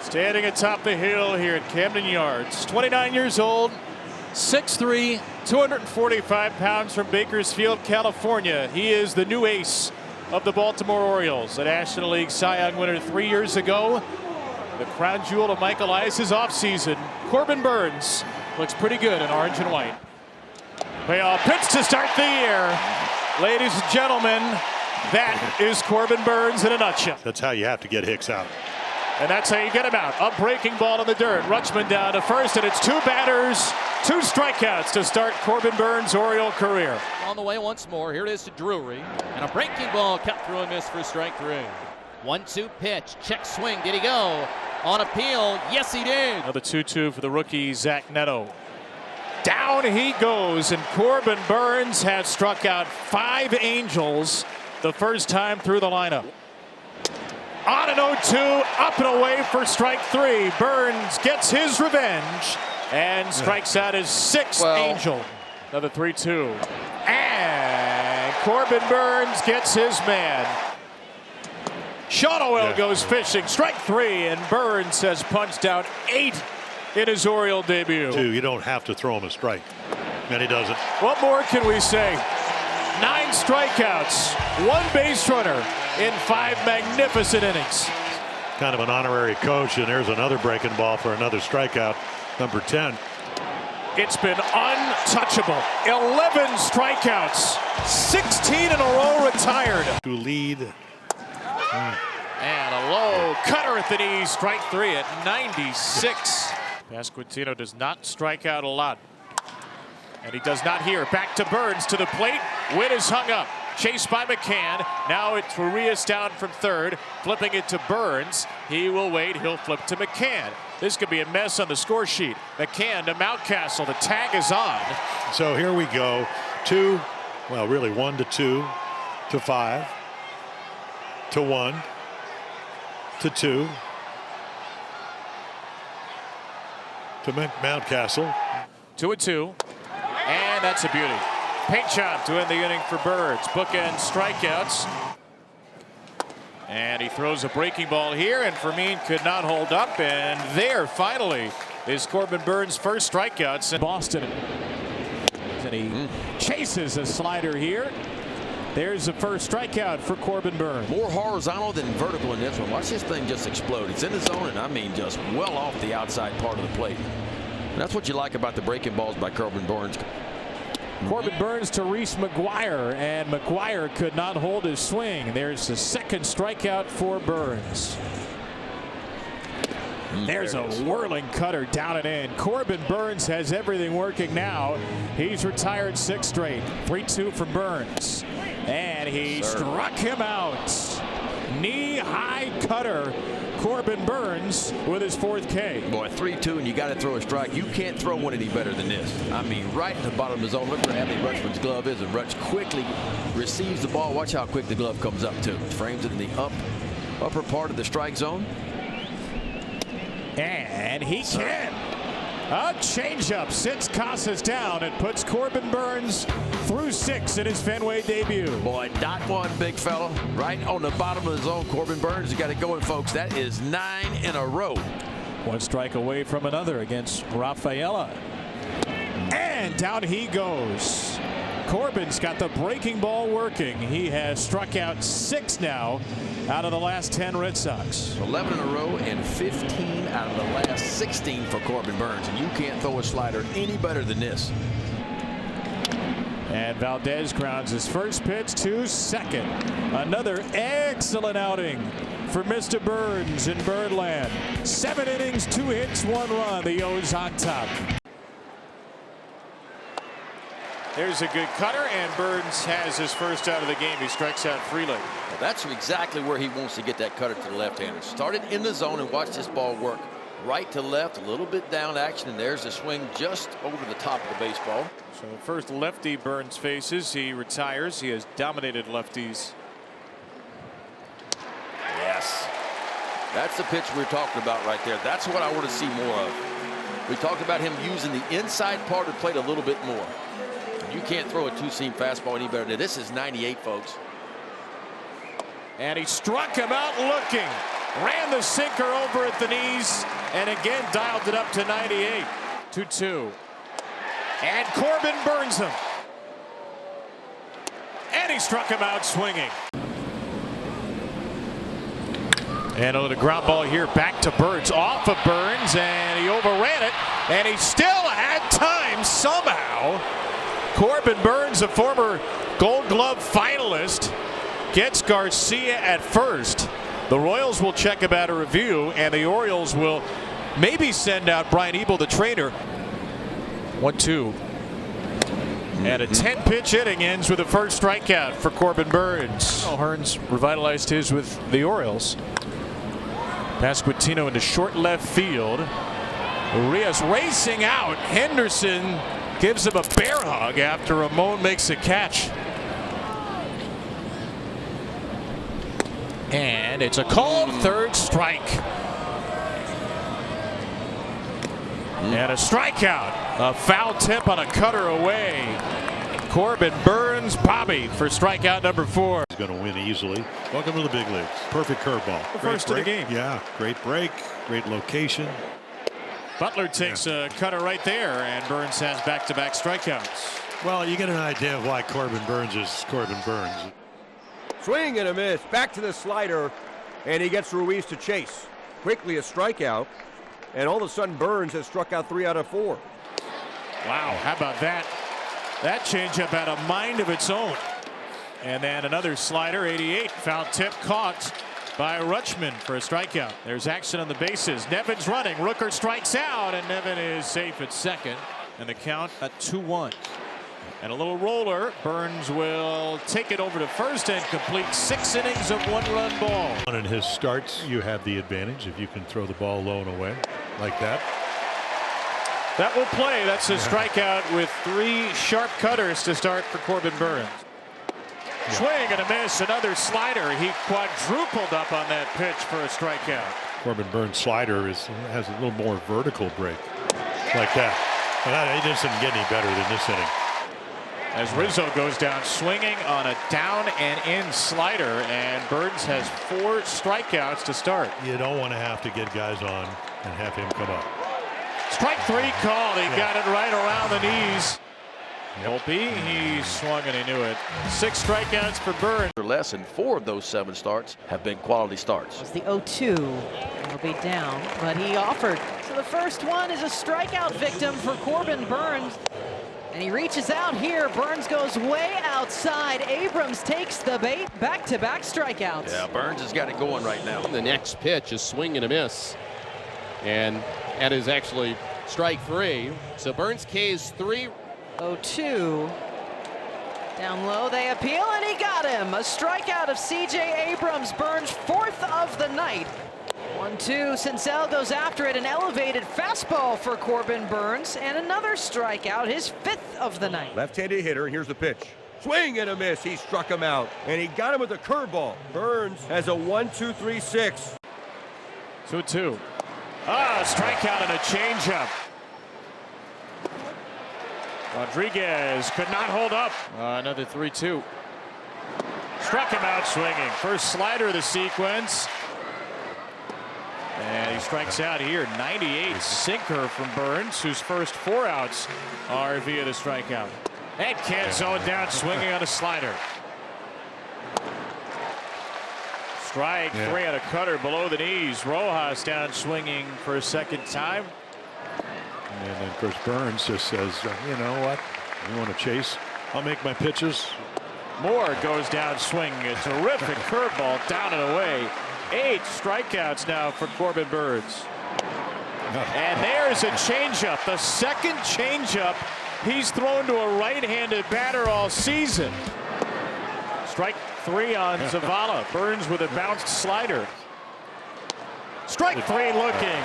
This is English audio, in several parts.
Standing atop the hill here at Camden Yards. 29 years old, 6'3", 245 pounds from Bakersfield, California. He is the new ace of the Baltimore Orioles, a National League Cy Young winner 3 years ago. The crown jewel of Michael Elias's offseason. Corbin Burns looks pretty good in orange and white. Payoff pitch to start the year. Ladies and gentlemen, that is Corbin Burns in a nutshell. That's how you have to get Hicks out. And that's how you get him out. A breaking ball in the dirt. Rutschman down to first, and it's two batters, two strikeouts to start Corbin Burns' Oriole career. On the way once more. Here it is to Drury. And a breaking ball cut through and missed for strike three. 1-2 pitch. Check swing. Did he go? On appeal. Yes, he did. Another 2-2 for the rookie, Zach Neto. Down he goes, and Corbin Burns has struck out 5 Angels the first time through the lineup. On an 0-2, up and away for strike 3. Burns gets his revenge and strikes out his 6th Angel. Another 3-2. And Corbin Burns gets his man. Sean Oil goes fishing. Strike 3, and Burns has punched out 8 in his Oriole debut. You don't have to throw him a strike, and he doesn't. What more can we say? 9 strikeouts, 1 base runner in 5 magnificent innings. Kind of an honorary coach, and there's another breaking ball for another strikeout, number 10. It's been untouchable. 11 strikeouts, 16 in a row retired. To lead. And a low cutter at the knees, strike 3 at 96. Pasquantino does not strike out a lot. And he does not here. Back to Burns to the plate. Win is hung up. Chased by McCann. Now it's Ruiz down from third. Flipping it to Burns. He will wait. He'll flip to McCann. This could be a mess on the score sheet. McCann to Mountcastle. The tag is on. So here we go. 2, well, really 1 to 2 to 5 to 1 to 2 to Mountcastle. 2-2. And that's a beauty. Paint job to end the inning for Burns. Bookend strikeouts. And he throws a breaking ball here, and Fermin could not hold up. And there, finally, is Corbin Burns' first strikeouts in Boston. And he chases a slider here. There's the first strikeout for Corbin Burns. More horizontal than vertical in this one. Watch this thing just explode. It's in the zone, and I mean just well off the outside part of the plate. And that's what you like about the breaking balls by Corbin Burns. Corbin Burns to Reese McGuire, and McGuire could not hold his swing. There's the second strikeout for Burns. There's a whirling cutter down and in. Corbin Burns has everything working now. He's retired 6 straight. 3-2 from Burns. And he struck him out. Knee-high cutter. Corbin Burns with his 4th K. Boy, 3-2, and you got to throw a strike. You can't throw one any better than this. I mean, right at the bottom of the zone. Look where Adley Rutschman's glove is, and Rutsch quickly receives the ball. Watch how quick the glove comes up to. Frames it in the upper part of the strike zone. And he can. A changeup sits Casas down and puts Corbin Burns through 6 in his Fenway debut. Boy, dot one, big fella. Right on the bottom of the zone. Corbin Burns has got it going, folks. That is 9 in a row. 1 strike away from another against Rafaela. And down he goes. Corbin's got the breaking ball working. He has struck out 6 now out of the last 10 Red Sox. 11 in a row and 15 out of the last 16 for Corbin Burns. And you can't throw a slider any better than this. And Valdez grounds his first pitch to second. Another excellent outing for Mr. Burns in Birdland. 7 innings, 2 hits, 1 run. The O's on top. There's a good cutter, and Burns has his first out of the game. He strikes out freely. Well, that's exactly where he wants to get that cutter to the left-hander. Started in the zone and watch this ball work. Right to left, a little bit down action, and there's the swing just over the top of the baseball. So the first lefty Burns faces, he retires. He has dominated lefties. Yes. That's the pitch we're talking about right there. That's what I want to see more of. We talked about him using the inside part of the plate a little bit more. You can't throw a 2-seam fastball any better than this. Is 98, folks. And he struck him out looking. Ran the sinker over at the knees and again dialed it up to 98. 2-2. And Corbin burns him. And he struck him out swinging. And a little ground ball here back to Burns. Off of Burns, and he overran it. And he still had time somehow. Corbin Burns, a former Gold Glove finalist, gets Garcia at first. The Royals will check about a review, and the Orioles will maybe send out Brian Ebel, the trainer. 1-2. And a 10-pitch inning ends with a first strikeout for Corbin Burns. Hearns revitalized his with the Orioles. Pasquantino into short left field. Urias racing out. Henderson gives him a bear hug after Ramon makes a catch. And it's a called third strike. And a strikeout. A foul tip on a cutter away. Corbin Burns Bobby for strikeout number 4. He's going to win easily. Welcome to the big leagues. Perfect curveball. The first of the game. Yeah, great break, great location. Butler takes a cutter right there, and Burns has back-to-back strikeouts. Well, you get an idea of why Corbin Burns is Corbin Burns. Swing and a miss. Back to the slider, and he gets Ruiz to chase. Quickly a strikeout, and all of a sudden Burns has struck out 3 out of 4. Wow, how about that? That changeup had a mind of its own. And then another slider, 88, foul tip caught by Rutschman for a strikeout. There's action on the bases. Nevin's running. Rooker strikes out, and Nevin is safe at second. And the count at 2-1. And a little roller. Burns will take it over to first and complete 6 innings of 1-run ball. In his starts, you have the advantage if you can throw the ball low and away like that. That will play. That's a strikeout with 3 sharp cutters to start for Corbin Burns. Swing and a miss. Another slider. He quadrupled up on that pitch for a strikeout. Corbin Burns' slider has a little more vertical break like that. And he doesn't get any better than this inning. As Rizzo goes down swinging on a down and in slider, and Burns has 4 strikeouts to start. You don't want to have to get guys on and have him come up. Strike 3 called. He got it right around the knees. Volpe, he swung and he knew it. 6 strikeouts for Burns. Or less, and 4 of those 7 starts have been quality starts. It's the 0-2. He'll be down, but he offered. So the first one is a strikeout victim for Corbin Burns. And he reaches out here. Burns goes way outside. Abrams takes the bait. Back-to-back strikeouts. Yeah, Burns has got it going right now. The next pitch is swing and a miss. And that is actually strike 3. So Burns K's 3. 0-2. Down low, they appeal, and he got him. A strikeout of C.J. Abrams. Burns' 4th of the night. 1-2. Sincel goes after it. An elevated fastball for Corbin Burns, and another strikeout, his 5th of the night. Left-handed hitter, and here's the pitch. Swing and a miss. He struck him out, and he got him with a curveball. Burns has a 1-2-3-6. 2-2. Strikeout and a changeup. Rodriguez could not hold up. Another 3-2. Struck him out swinging. First slider of the sequence. And he strikes out here. 98 sinker from Burns, whose first 4 outs are via the strikeout. And Canzone down swinging on a slider. Strike 3 on a cutter below the knees. Rojas down swinging for a second time. And then, of course, Burns just says, you know what? You want to chase? I'll make my pitches. Moore goes down swinging. A terrific curveball down and away. 8 strikeouts now for Corbin Burns. And there's a changeup. The second changeup he's thrown to a right-handed batter all season. Strike 3 on Zavala. Burns with a bounced slider. Strike 3 looking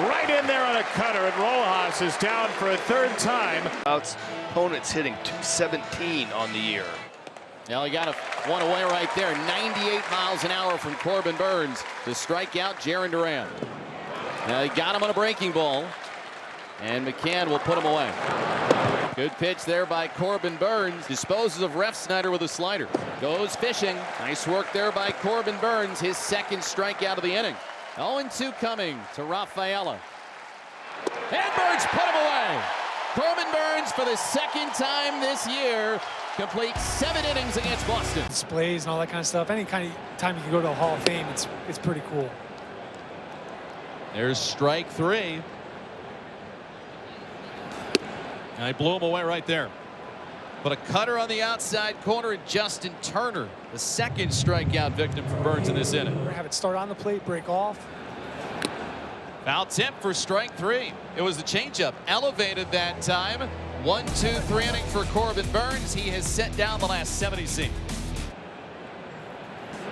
right in there on a cutter, and Rojas is down for a 3rd time. Opponents hitting .217 on the year. Now he got one away right there. 98 miles an hour from Corbin Burns to strike out Jarren Duran. Now he got him on a breaking ball, and McCann will put him away. Good pitch there by Corbin Burns. Disposes of Refsnyder with a slider. Goes fishing. Nice work there by Corbin Burns. His 2nd strikeout of the inning. 0-2 coming to Rafaela. And Burns put him away. Corbin Burns, for the second time this year, completes 7 innings against Boston. Displays and all that kind of stuff. Any kind of time you can go to a Hall of Fame, it's pretty cool. There's strike 3. And I blew him away right there. But a cutter on the outside corner, and Justin Turner, the second strikeout victim for Burns in this inning. Have it start on the plate, break off. Foul tip for strike 3. It was the changeup, elevated that time. 1-2-3 inning for Corbin Burns. He has set down the last 7 he's seen.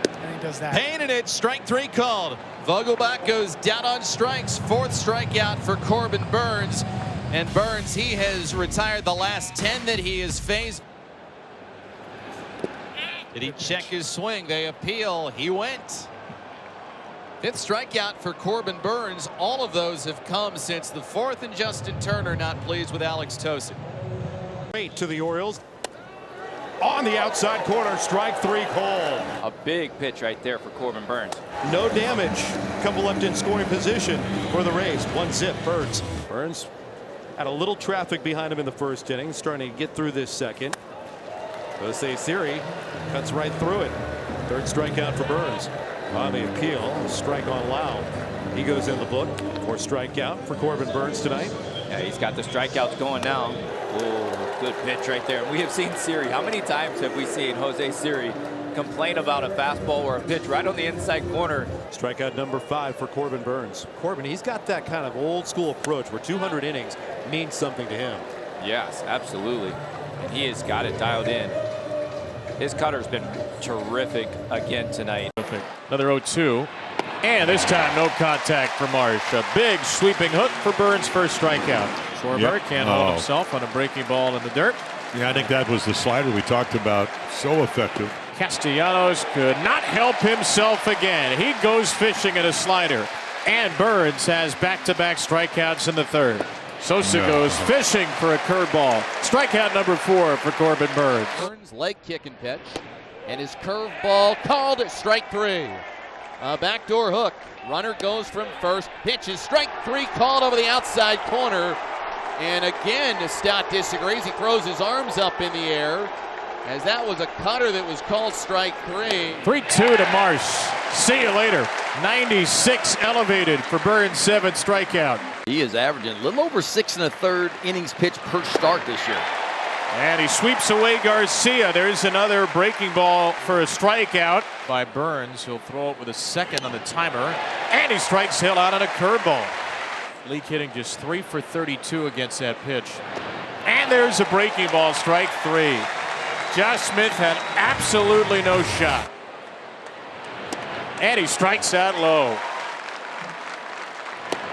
And he does that. Painted it, strike 3 called. Vogelbach goes down on strikes. 4th strikeout for Corbin Burns. And Burns, he has retired the last 10 that he has faced. Did he check his swing? They appeal. He went. 5th strikeout for Corbin Burns. All of those have come since the 4th, and Justin Turner not pleased with Alex Tosin. Great to the Orioles. On the outside corner, strike 3 called. A big pitch right there for Corbin Burns. No damage. Couple left in scoring position for the Rays. 1-0 Burns. Burns had a little traffic behind him in the first inning, starting to get through this second. Jose Siri cuts right through it. 3rd strikeout for Burns. On the appeal, a strike on Lau. He goes in the book. 4th strikeout for Corbin Burns tonight. Yeah, he's got the strikeouts going now. Oh, good pitch right there. We have seen Siri. How many times have we seen Jose Siri complain about a fastball or a pitch right on the inside corner? Strikeout number 5 for Corbin Burns. Corbin, he's got that kind of old school approach where 200 innings means something to him. Yes, absolutely. And he has got it dialed in. His cutter's been terrific again tonight. Another 0-2. And this time no contact for Marsh. A big sweeping hook for Burns' first strikeout. Schwarber can't hold himself on a breaking ball in the dirt. Yeah, I think that was the slider we talked about. So effective. Castellanos could not help himself again. He goes fishing at a slider. And Burns has back-to-back strikeouts in the 3rd. Sosa goes fishing for a curveball. Strikeout number 4 for Corbin Burns. Burns leg kick and pitch. And his curveball called at strike 3. A backdoor hook. Runner goes from first. Pitch is strike 3 called over the outside corner. And again, Stott disagrees. He throws his arms up in the air, as that was a cutter that was called strike 3. 3-2 to Marsh. See you later. 96 elevated for Burns' 7th strikeout. He is averaging a little over 6 1/3 innings pitched per start this year. And he sweeps away Garcia. There's another breaking ball for a strikeout by Burns. He'll throw it with a 2nd on the timer. And he strikes Hill out on a curveball. Leak hitting just 3 for 32 against that pitch. And there's a breaking ball, strike 3. Josh Smith had absolutely no shot. And he strikes out low.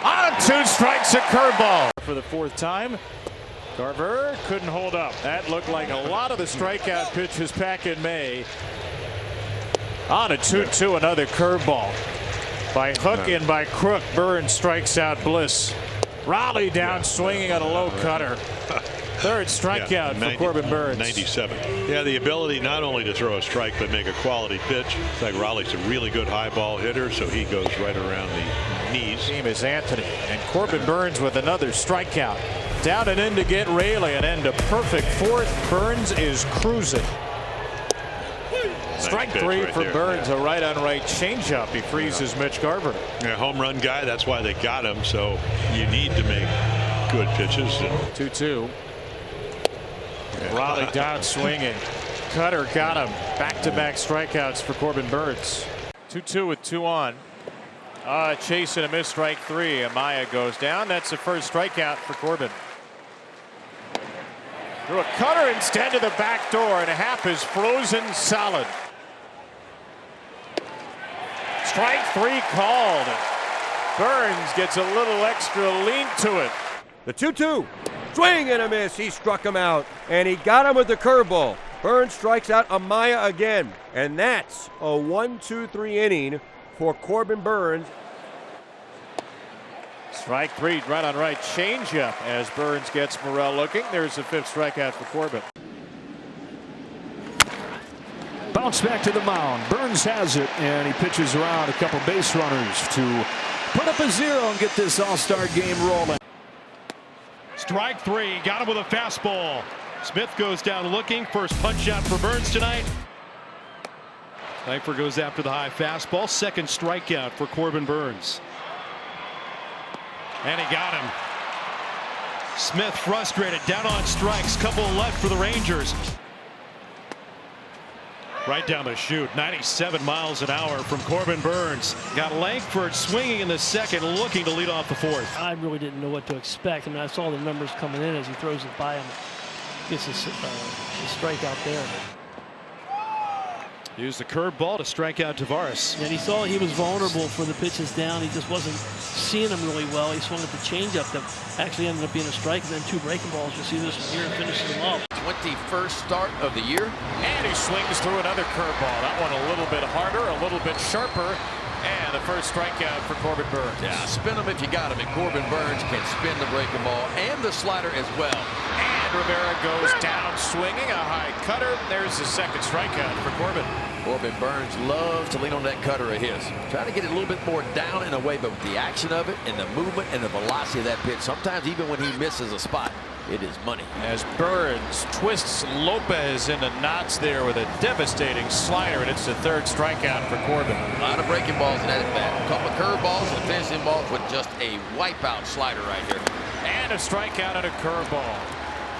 On 2 strikes, a curveball. For the 4th time, Carver couldn't hold up. That looked like a lot of the strikeout pitches back in May. On a 2-2, another curveball. By hook and by crook, Burns strikes out Bliss. Raleigh down swinging on a low cutter. 3rd strikeout for Corbin Burns. 97. Yeah, the ability not only to throw a strike but make a quality pitch. It's like Raleigh's a really good high ball hitter, so he goes right around the knees. Team is Anthony, and Corbin Burns with another strikeout. Down and in to get Raley, and end a perfect 4th. Burns is cruising. Strike 3 for Burns, a right-on-right changeup. He freezes Mitch Garver. Yeah, home run guy. That's why they got him. So you need to make good pitches. 2-2. Raleigh down swinging. Cutter got him. Back-to-back strikeouts for Corbin Burns. 2-2 with 2 on. Chase and a miss, strike 3. Amaya goes down. That's the first strikeout for Corbin. Threw a cutter instead to the back door, and half is frozen solid. Strike 3 called. Burns gets a little extra lean to it. The 2-2. Swing and a miss. He struck him out, and he got him with the curveball. Burns strikes out Amaya again, and that's a 1-2-3 inning for Corbin Burns. Strike 3, right on right changeup as Burns gets Morel looking. There's the 5th strikeout for Corbin. Bounce back to the mound. Burns has it, and he pitches around a couple base runners to put up a 0 and get this all-star game rolling. Strike 3. Got him with a fastball. Smith goes down looking. First punch out for Burns tonight. Sniper goes after the high fastball. Second strikeout for Corbin Burns. And he got him. Smith frustrated, down on strikes. Couple left for the Rangers. Right down the chute, 97 miles an hour from Corbin Burns. Got Langford swinging in the second, looking to lead off the fourth. I really didn't know what to expect. I mean, I saw the numbers coming in as he throws it by him. Gets a strikeout there. Used the curveball to strike out Tavares. And he saw he was vulnerable for the pitches down. He just wasn't seeing them really well. He swung at the changeup that actually ended up being a strike, and then 2 breaking balls. You see this one here, finishes them off. 21st start of the year. And he swings through another curveball. That one a little bit harder, a little bit sharper. And the first strikeout for Corbin Burns. Yeah, spin them if you got them. And Corbin Burns can spin the breaking ball and the slider as well. And Rivera goes down swinging a high cutter. There's the second strikeout for Corbin. Corbin Burns loves to lean on that cutter of his. Try to get it a little bit more down and away, but with the action of it and the movement and the velocity of that pitch, sometimes even when he misses a spot, it is money. As Burns twists Lopez into knots there with a devastating slider, and it's the third strikeout for Corbin. A lot of breaking balls in that at bat. A couple of curveballs and finishing balls with just a wipeout slider right here. And a strikeout and a curveball.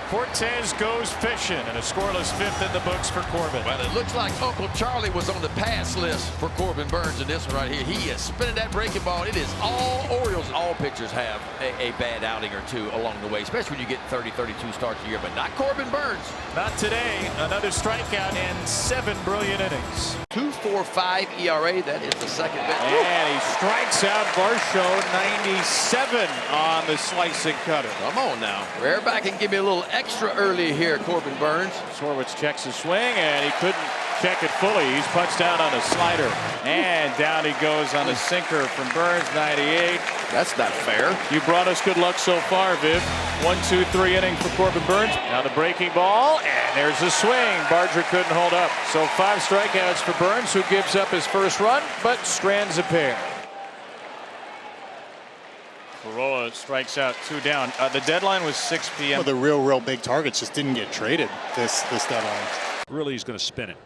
Cortez goes fishing, and a scoreless 5th in the books for Corbin. Well, it looks like Uncle Charlie was on the pass list for Corbin Burns in this one right here. He is spinning that breaking ball. It is all Orioles. All pitchers have a bad outing or two along the way, especially when you get 30, 32 starts a year, but not Corbin Burns. Not today. Another strikeout in 7 brilliant innings. 2.45 ERA. That is the second best. And he strikes out Varsho, 97 on the slicing cutter. Come on now. Rear back and give me a little extra early here, Corbin Burns. Sorwitz checks his swing, and he couldn't check it fully. He's punched out on a slider. And down he goes on a sinker from Burns, 98. That's not fair. You brought us good luck so far, Viv. 1, 2, 3 innings for Corbin Burns. Now the breaking ball, and there's the swing. Barger couldn't hold up. So 5 strikeouts for Burns, who gives up his first run, but strands a pair. Corolla strikes out 2 down. The deadline was 6 p.m. Well, the real big targets just didn't get traded this deadline. Really, he's going to spin it.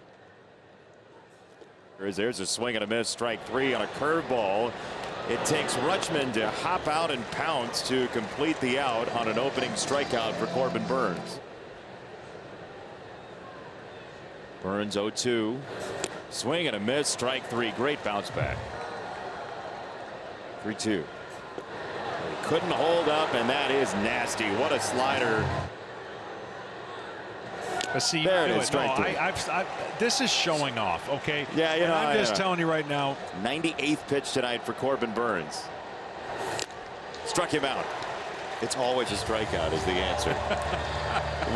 There's a swing and a miss. Strike 3 on a curveball. It takes Rutschman to hop out and pounce to complete the out on an opening strikeout for Corbin Burns. Burns 0-2. Swing and a miss. Strike 3. Great bounce back. 3-2. Couldn't hold up, and that is nasty. What a slider. See, there it is. Strike 3. This is showing off, okay? Yeah, you know, I'm just telling you right now. 98th pitch tonight for Corbin Burns. Struck him out. It's always a strikeout is the answer.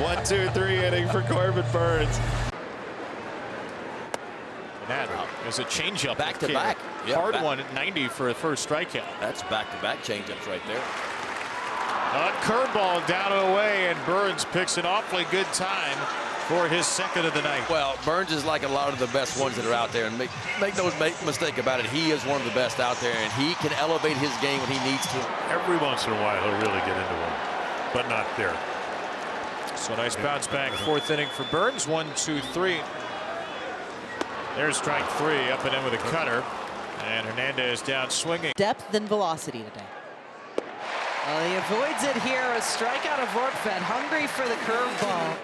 1, 2, 3 inning for Corbin Burns. That is a changeup. Back to back. Yep, hard one at 90 for a first strikeout. That's back-to-back changeups right there. A curveball down and away, and Burns picks an awfully good time for his second of the night. Well, Burns is like a lot of the best ones that are out there, and make no mistake about it, he is one of the best out there, and he can elevate his game when he needs to. Every once in a while, he'll really get into one, but not there. So nice bounce back, 4th inning for Burns. 1, 2, 3. There's strike 3, up and in with a cutter, and Hernandez down swinging. Depth and velocity today. Well, he avoids it here. A strikeout of Vortfed, hungry for the curveball.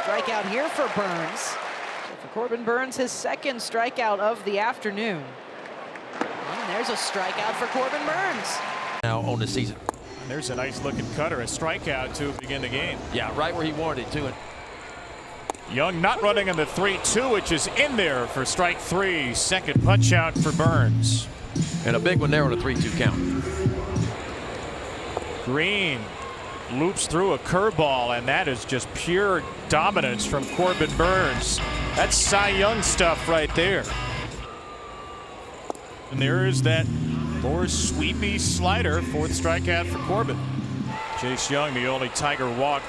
Strikeout here for Burns. So for Corbin Burns, his second strikeout of the afternoon. And there's a strikeout for Corbin Burns. Now on the season. And there's a nice looking cutter, a strikeout to begin the game. Yeah, right where he wanted it to. Young not running in the 3-2, which is in there for strike 3. Second punch out for Burns. And a big one there on a 3-2 count. Green loops through a curveball, and that is just pure dominance from Corbin Burns. That's Cy Young stuff right there. And there is that more sweepy slider, 4th strikeout for Corbin. Chase Young, the only Tiger walk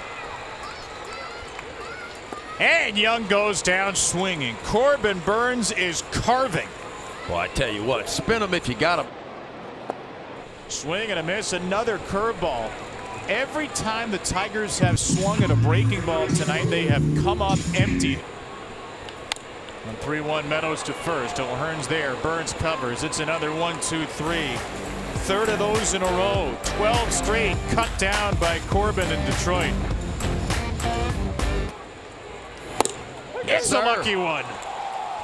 And Young goes down swinging. Corbin Burnes is carving. Well, I tell you what, spin them if you got them. Swing and a miss, another curveball. Every time the Tigers have swung at a breaking ball tonight, they have come up empty. On 3-1 Meadows to first. O'Hearn's there. Burnes covers. It's another 1-2-3. Third of those in a row. 12 straight cut down by Corbin in Detroit. It's a lucky one.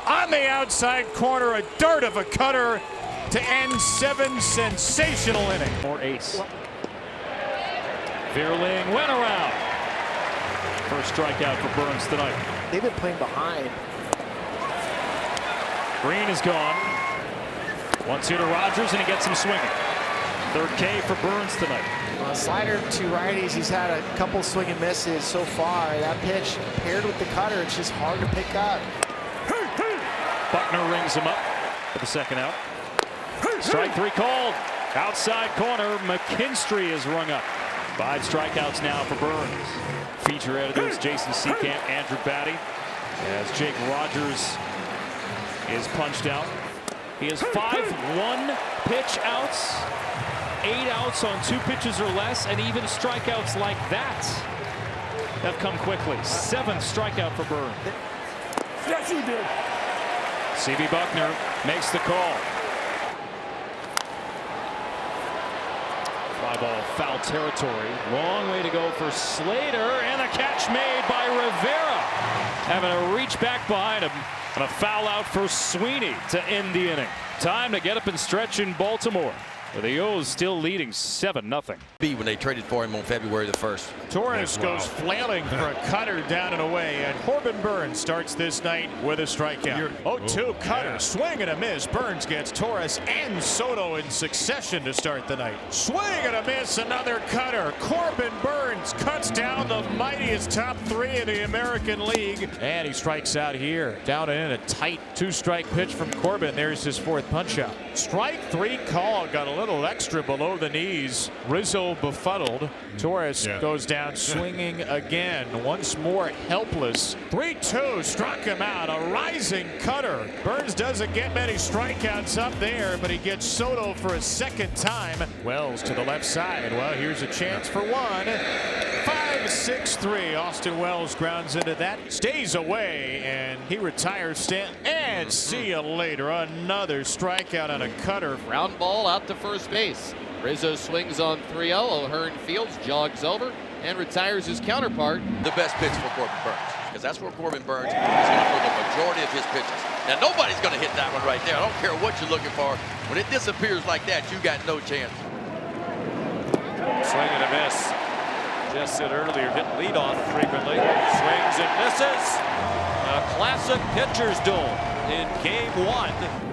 On the outside corner, a dart of a cutter to end 7 sensational innings. More ace. Vierling went around. First strikeout for Burnes tonight. They've been playing behind. Green is gone. 1-2 to Rogers, and he gets him swinging. Third K for Burnes tonight. Slider to righties. He's had a couple swing and misses so far. That pitch paired with the cutter, it's just hard to pick up. Buckner rings him up for the second out. Strike 3 called. Outside corner, McKinstry is rung up. 5 strikeouts now for Burnes. Feature editors Jason Seacamp, Andrew Batty, as Jake Rogers is punched out. He has 5 one-pitch outs, 8 outs on 2 pitches or less, and even strikeouts like that have come quickly. 7th strikeout for Burnes. Yes, he did. C.B. Buckner makes the call. Fly ball, foul territory. Long way to go for Slater, and a catch made by Rivera. Having to reach back behind him. And a foul out for Sweeney to end the inning. Time to get up and stretch in Baltimore, with the O's still leading 7-0. When they traded for him on February the 1st. Torres goes flailing for a cutter down and away, and Corbin Burnes starts this night with a strikeout. 0-2 cutter, swing and a miss. Burnes gets Torres and Soto in succession to start the night. Swing and a miss, another cutter. Corbin Burnes cuts down the mightiest top 3 in the American League, and he strikes out here. Down and in, a tight 2-strike pitch from Corbin. There's his 4th punch out. Strike 3 call, got a little extra below the knees. Rizzo befuddled. Torres goes down swinging again. Once more helpless. 3-2, struck him out. A rising cutter. Burnes doesn't get many strikeouts up there, but he gets Soto for a 2nd time. Wells to the left side. Well, here's a chance for one. 5-6-3. Austin Wells grounds into that. Stays away, and he retires Stanton. And see you later. Another strikeout on a cutter. Ground ball out to first base. Rizzo swings on 3-0. O'Hearn fields, jogs over, and retires his counterpart. The best pitch for Corbin Burnes, because that's where Corbin Burnes is going to throw the majority of his pitches. Now, nobody's going to hit that one right there. I don't care what you're looking for. When it disappears like that, you got no chance. Swing and a miss. Just said earlier, hit leadoff frequently. Swings and misses. A classic pitcher's duel in Game 1.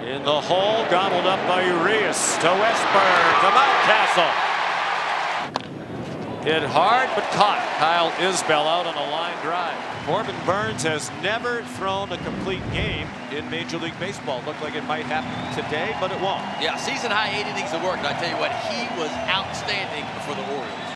In the hole, gobbled up by Urias to Westburn to Mountcastle. Hit hard but caught. Kyle Isbell out on a line drive. Corbin Burnes has never thrown a complete game in Major League Baseball. Looked like it might happen today, but it won't. Yeah, season high 8 innings of work. And I tell you what, he was outstanding for the Orioles.